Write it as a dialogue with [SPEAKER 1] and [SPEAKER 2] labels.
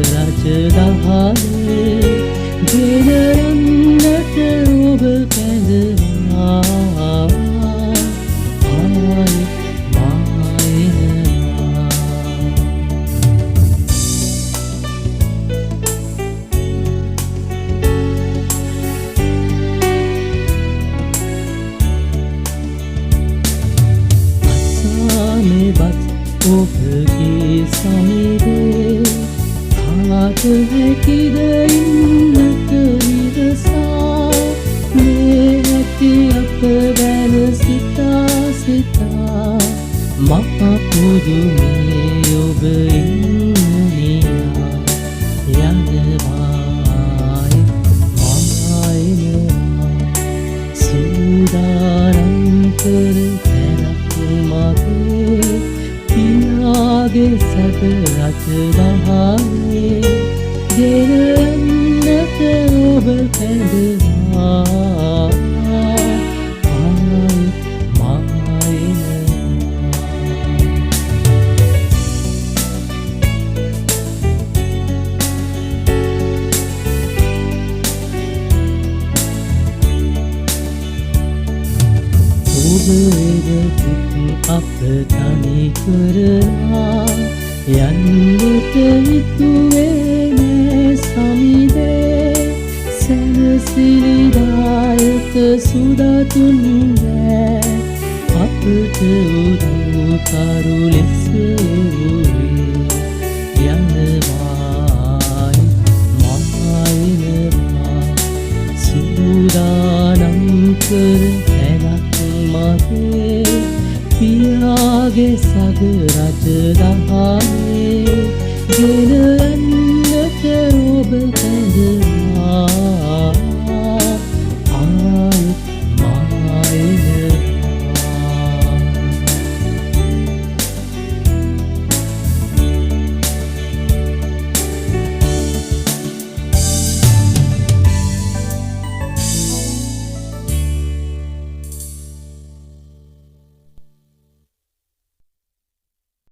[SPEAKER 1] රජදහනේ ගෙන යන්නට ඔබ කැඳවා ඔබගේ සමීපේ කාට හැකිද ඉන්නට ඉවසා මේ ඇති අප ගැන සිතා සිතා මහ පුදුමේ ඔබ ඉන්නියා යනවායි මායනවා සූදානම් කර තැනක් මගේ පියාගේ සැප රජදහනේ ගෙන යන්නට ඔබ කැඳවා ඔබ එදෙත් අප තනි කරලා යන්නට හිතුවේ නෑ සමිදේ සැනසිලිදායක සුදතුන් නෑ අපට උදව් කරු ලෙස වූයේ යනවායි මායනවා සූදානම් කර මගේ පියාගේ සග රජදහනේ ගෙන